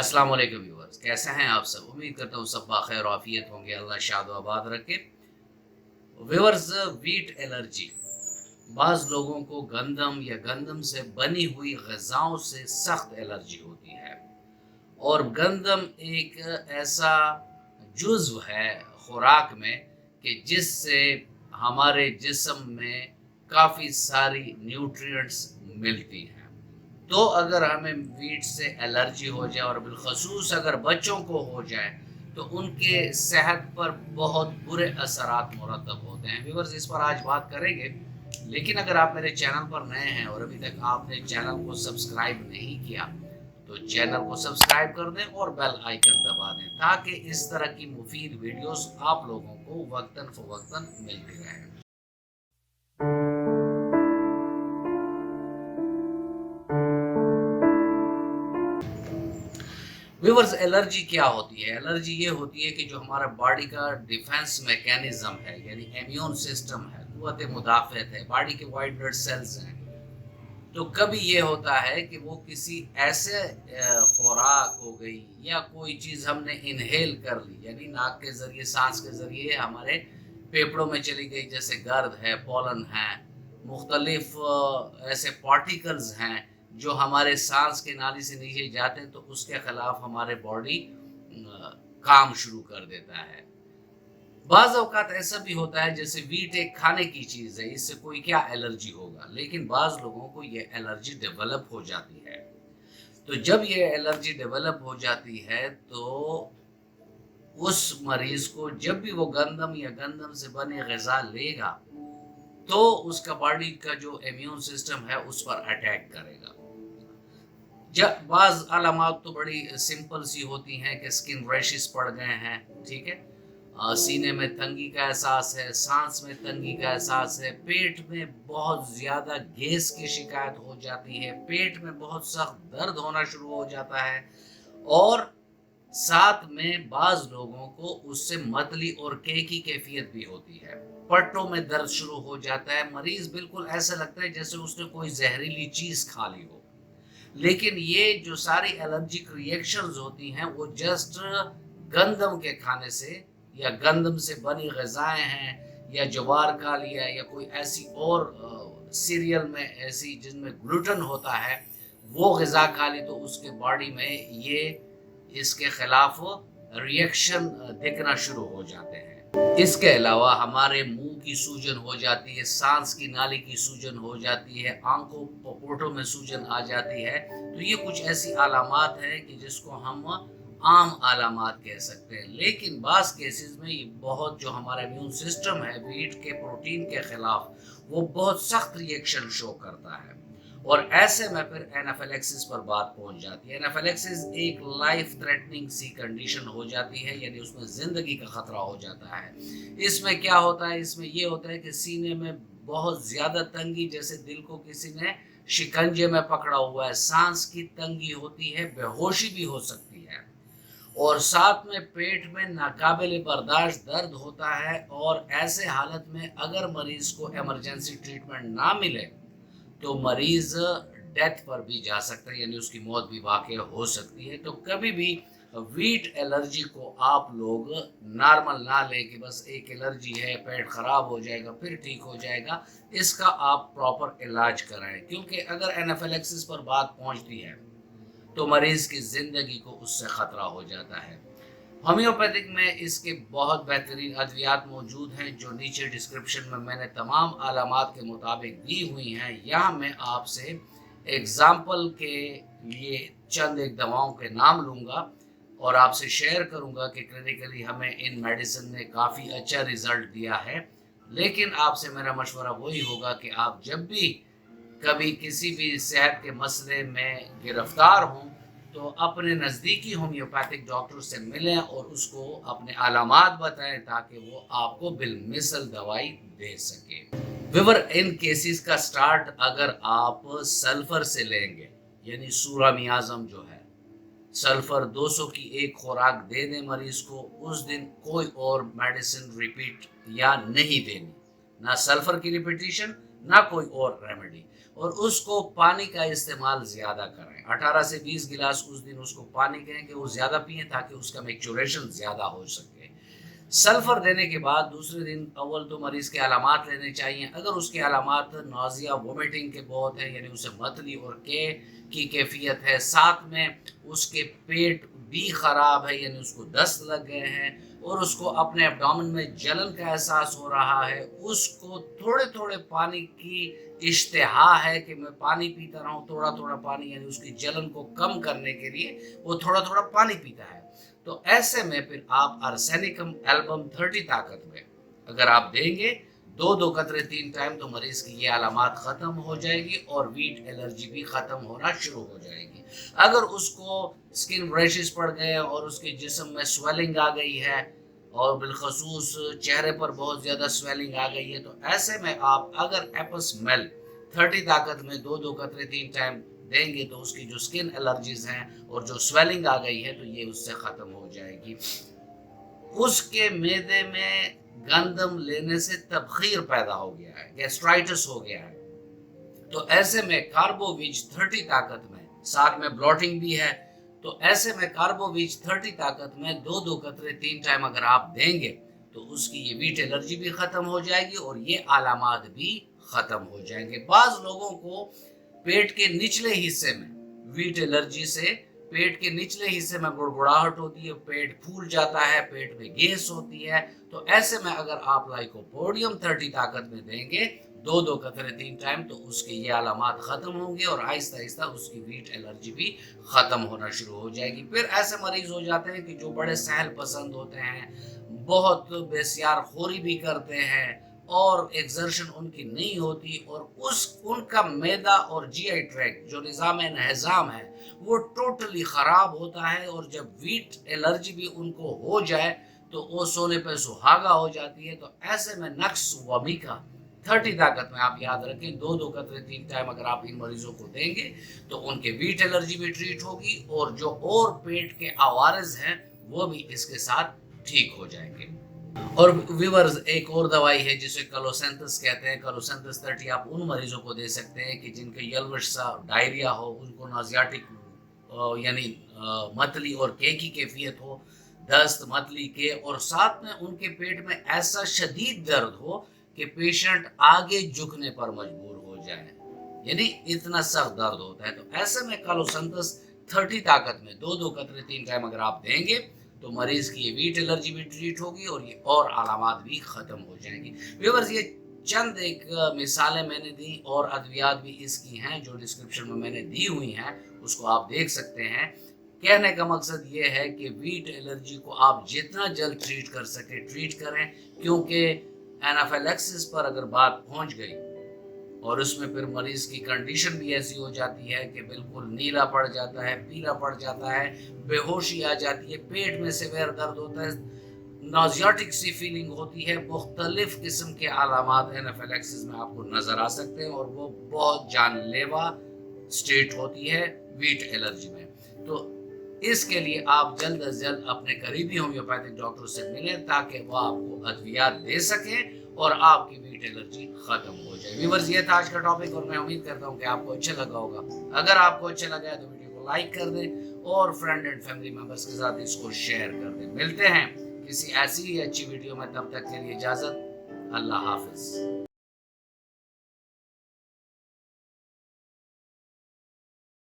अस्सलाम वालेकुम व्यूअर्स, कैसे हैं आप सब। उम्मीद करता हूँ सब बाखैर और आफियत होंगे। अल्लाह शाद व आबाद रखे। व्यूअर्स, वीट एलर्जी बाज़ लोगों को गंदम या गंदम से बनी हुई ग़िज़ाओं से सख्त एलर्जी होती है। और गंदम एक ऐसा जुज़्व है खुराक में कि जिससे हमारे जिस्म में काफ़ी सारी न्यूट्रिएंट्स मिलती हैं। तो अगर हमें वीट से एलर्जी हो जाए और बिलखसूस अगर बच्चों को हो जाए तो उनके सेहत पर बहुत बुरे असरात मुरतब होते हैं। व्यूअर्स, इस पर आज बात करेंगे, लेकिन अगर आप मेरे चैनल पर नए हैं और अभी तक आपने चैनल को सब्सक्राइब नहीं किया तो चैनल को सब्सक्राइब कर दें और बेल आइकन दबा दें ताकि इस तरह की मुफीद वीडियोस आप लोगों को वक्तन फ़वक्तन मिलती रहें। व्यूअर्स, एलर्जी क्या होती है? एलर्जी ये होती है कि जो हमारा बॉडी का डिफेंस मैकेनिज्म है, यानी इम्यून सिस्टम है, कुव्वत मुदाफ़अत है, बॉडी के वाइट ब्लड सेल्स हैं, तो कभी ये होता है कि वो किसी ऐसे खुराक हो गई या कोई चीज़ हमने इनहेल कर ली, यानी नाक के ज़रिए, सांस के ज़रिए हमारे फेफड़ों में चली गई, जैसे गर्द है, पोलन है, मुख्तलिफ ऐसे पार्टिकल्स हैं जो हमारे सांस के नाली से नीचे जाते हैं, तो उसके खिलाफ हमारे बॉडी काम शुरू कर देता है। बाज़ औक़ात ऐसा भी होता है जैसे वीट एक खाने की चीज़ है, इससे कोई क्या एलर्जी होगा, लेकिन बाज़ लोगों को ये एलर्जी डेवलप हो जाती है। तो जब ये एलर्जी डेवलप हो जाती है तो उस मरीज़ को जब भी वो गंदम या गंदम से बनी ग़िज़ा लेगा तो उसका बॉडी का जो इम्यून सिस्टम है उस पर अटैक करेगा। जब बाज़ अलामात तो बड़ी सिंपल सी होती हैं कि स्किन रैशेस पड़ गए हैं, ठीक है, सीने में तंगी का एहसास है, सांस में तंगी का एहसास है, पेट में बहुत ज़्यादा गैस की शिकायत हो जाती है, पेट में बहुत सख्त दर्द होना शुरू हो जाता है और साथ में बाज़ लोगों को उससे मतली और के की कैफियत भी होती है। पट्टों में दर्द शुरू हो जाता है, मरीज़ बिल्कुल ऐसा लगता है जैसे उसने कोई जहरीली चीज़ खा ली हो। लेकिन ये जो सारी एलर्जिक रिएक्शंस होती हैं वो जस्ट गंदम के खाने से या गंदम से बनी ग़िज़ाएँ हैं या ज्वार खा लिया या कोई ऐसी और सीरियल में ऐसी जिनमें ग्लूटेन होता है वो ग़िज़ा खा ली तो उसके बॉडी में ये इसके खिलाफ रिएक्शन दिखना शुरू हो जाते हैं। इसके अलावा हमारे मुंह की सूजन हो जाती है, सांस की नाली की सूजन हो जाती है, आंखों पपोटों में सूजन आ जाती है। तो ये कुछ ऐसी अलामात हैं कि जिसको हम आम अलामात कह सकते हैं, लेकिन बाज़ केसेस में ये बहुत जो हमारा इम्यून सिस्टम है वीट के प्रोटीन के खिलाफ वो बहुत सख्त रिएक्शन शो करता है और ऐसे में फिर एनाफिलैक्सिस पर बात पहुंच जाती है। एनाफिलैक्सिस एक लाइफ थ्रेटनिंग सी कंडीशन हो जाती है, यानी उसमें ज़िंदगी का ख़तरा हो जाता है। इसमें क्या होता है? इसमें ये होता है कि सीने में बहुत ज़्यादा तंगी, जैसे दिल को किसी ने शिकंजे में पकड़ा हुआ है, सांस की तंगी होती है, बेहोशी भी हो सकती है और साथ में पेट में नाकाबिल बर्दाश्त दर्द होता है और ऐसे हालत में अगर मरीज़ को इमरजेंसी ट्रीटमेंट ना मिले तो मरीज़ डेथ पर भी जा सकता है, यानी उसकी मौत भी वाक़ई हो सकती है। तो कभी भी वीट एलर्जी को आप लोग नॉर्मल ना लें कि बस एक एलर्जी है, पेट ख़राब हो जाएगा फिर ठीक हो जाएगा। इसका आप प्रॉपर इलाज कराएं, क्योंकि अगर एनाफिलैक्सिस पर बात पहुंचती है तो मरीज़ की ज़िंदगी को उससे ख़तरा हो जाता है। होम्योपैथिक में इसके बहुत बेहतरीन अद्वियात मौजूद हैं जो नीचे डिस्क्रिप्शन में मैंने तमाम अलामात के मुताबिक दी हुई हैं। यहाँ मैं आपसे एग्ज़ाम्पल के लिए चंद एक दवाओं के नाम लूँगा और आपसे शेयर करूँगा कि क्लिनिकली हमें इन मेडिसिन ने काफ़ी अच्छा रिज़ल्ट दिया है। लेकिन आपसे मेरा मशवरा वही होगा कि आप जब भी कभी किसी भी सेहत के मसले में गिरफ्तार हों तो अपने नज़दीकी होम्योपैथिक डॉक्टर से मिलें और उसको अपने अलामात बताएं ताकि वो आपको बिलमिसल दवाई दे सके। विवर, इन केसेस का स्टार्ट अगर आप सल्फ़र से लेंगे, यानी सूरा मियाज़म जो है, सल्फ़र 200 की एक खुराक दे दें मरीज़ को, उस दिन कोई और मेडिसिन रिपीट या नहीं देनी, ना सल्फ़र की रिपीटिशन نہ کوئی اور ریمیڈی. اور اس کو پانی کا استعمال زیادہ کریں. 18 سے 20 گلاس اس دن اس کو پانی کہیں کہ وہ زیادہ پئیں تاکہ اس کا میچوریشن زیادہ ہو سکے. سلفر دینے کے بعد دوسرے دن اول تو مریض کے علامات لینے چاہیے. اگر اس کے علامات نازیہ وومیٹنگ کے بہت ہیں، یعنی اسے متلی اور کی کیفیت ہے، ساتھ میں اس کے پیٹ بھی خراب ہے، یعنی اس کو دست لگ گئے ہیں اور اس کو اپنے ایبڈومن میں جلن کا احساس ہو رہا ہے، اس کو تھوڑے تھوڑے پانی کی اشتہا ہے کہ میں پانی پیتا رہا ہوں، تھوڑا تھوڑا پانی، یعنی اس کی جلن کو کم کرنے کے لیے وہ تھوڑا تھوڑا پانی پیتا ہے. تو ایسے میں پھر آپ ارسینیکم ایلبم 30 طاقت میں اگر آپ دیں گے 2 قطرے 3 ٹائم، تو مریض کی یہ علامات ختم ہو جائے گی اور ویٹ الرجی بھی ختم ہونا شروع ہو جائے گی. اگر اس کو سکن ریشز پڑ گئے اور اس کے جسم میں سویلنگ آ گئی ہے اور بالخصوص چہرے پر بہت زیادہ سویلنگ آ گئی ہے، تو ایسے میں آپ اگر ایپس میل 30 طاقت میں 2 قطرے 3 ٹائم دیں گے تو اس کی جو سکن الرجیز ہیں اور جو سویلنگ آ گئی ہے تو یہ اس سے ختم ہو جائے گی. اس کے معدے میں گندم لینے سے تبخیر پیدا ہو گیا ہے، گیسٹرائٹس ہو گیا ہے، تو ایسے میں کاربوویج 30 طاقت میں، ساتھ میں بلوٹنگ بھی ہے، تو ایسے میں کاربوویج 30 طاقت میں 2 قطرے 3 ٹائم اگر آپ دیں گے تو اس کی یہ ویٹ الرجی بھی ختم ہو جائے گی اور یہ علامات بھی ختم ہو جائیں گے. بعض لوگوں کو پیٹ کے نچلے حصے میں ویٹ الرجی سے پیٹ کے نچلے حصے میں گڑگڑاہٹ ہوتی ہے، پیٹ پھول جاتا ہے، پیٹ میں گیس ہوتی ہے، تو ایسے میں اگر آپ لائکوپوڈیم 30 طاقت میں دیں گے 2 قطرے 3 ٹائم تو اس کے یہ علامات ختم ہوں گے اور آہستہ آہستہ اس کی ویٹ الرجی بھی ختم ہونا شروع ہو جائے گی. پھر ایسے مریض ہو جاتے ہیں کہ جو بڑے سہل پسند ہوتے ہیں، بہت بسیار خوری بھی کرتے ہیں اور ایگزرشن ان کی نہیں ہوتی اور ان کا معدہ اور جی آئی ٹریکٹ جو نظام انہضام ہے وہ ٹوٹلی خراب ہوتا ہے، اور جب ویٹ الرجی بھی ان کو ہو جائے تو وہ سونے پہ سہاگا ہو جاتی ہے. تو ایسے میں نقص ومیکا 30 طاقت میں آپ یاد رکھیں 2 قطرے 3 ٹائم اگر آپ ان مریضوں کو دیں گے تو ان کے ویٹ الرجی بھی ٹریٹ ہوگی اور جو اور پیٹ کے عوارض ہیں وہ بھی اس کے ساتھ ٹھیک ہو جائیں گے. اور ویورز ایک اور دوائی ہے جسے کلوسینتھس کہتے ہیں. کلوسینتھس 30 آپ ان مریضوں کو دے سکتے ہیں کہ جن کے یلوش سا ڈائریا ہو، ان کو نازیاٹک یعنی متلی اور کی کیفیت ہو، دست متلی کے، اور ساتھ میں ان کے پیٹ میں ایسا شدید درد ہو کہ پیشنٹ آگے جھکنے پر مجبور ہو جائے، یعنی اتنا سخت درد ہوتا ہے. تو ایسے میں کلوسینتھس 30 طاقت میں 2 قطرے 3 ٹائم اگر آپ دیں گے تو مریض کی یہ ویٹ الرجی بھی ٹریٹ ہوگی اور یہ اور علامات بھی ختم ہو جائیں گی. ویورز یہ چند ایک مثالیں میں نے دی اور ادویات بھی اس کی ہیں جو ڈسکرپشن میں میں نے دی ہوئی ہیں، اس کو آپ دیکھ سکتے ہیں. کہنے کا مقصد یہ ہے کہ ویٹ الرجی کو آپ جتنا جلد ٹریٹ کر سکے ٹریٹ کریں، کیونکہ اینافیلیکسس پر اگر بات پہنچ گئی اور اس میں پھر مریض کی کنڈیشن بھی ایسی ہو جاتی ہے کہ بالکل نیلا پڑ جاتا ہے، پیلا پڑ جاتا ہے، بے ہوشی آ جاتی ہے، پیٹ میں سیویر درد ہوتا ہے، نازیاٹک سی فیلنگ ہوتی ہے، مختلف قسم کے علامات اینافیلیکسس میں آپ کو نظر آ سکتے ہیں اور وہ بہت جان لیوا سٹیٹ ہوتی ہے ویٹ الرجی میں. تو اس کے لیے آپ جلد از جلد اپنے قریبی ہومیوپیتھک ڈاکٹر سے ملیں تاکہ وہ آپ کو ادویات دے سکیں اور آپ کی ویٹ الرجی ختم ہو جائے. ویورز یہ تھا آج کا ٹاپک اور میں امید کرتا ہوں کہ آپ کو اچھا لگا ہوگا. اگر آپ کو اچھا لگا ہے تو ویڈیو کو لائک کر دیں اور فرینڈ اینڈ فیملی ممبرس کے ساتھ اس کو شیئر کر دیں. ملتے ہیں کسی ایسی ہی اچھی ویڈیو میں، تب تک کے لیے اجازت، اللہ حافظ.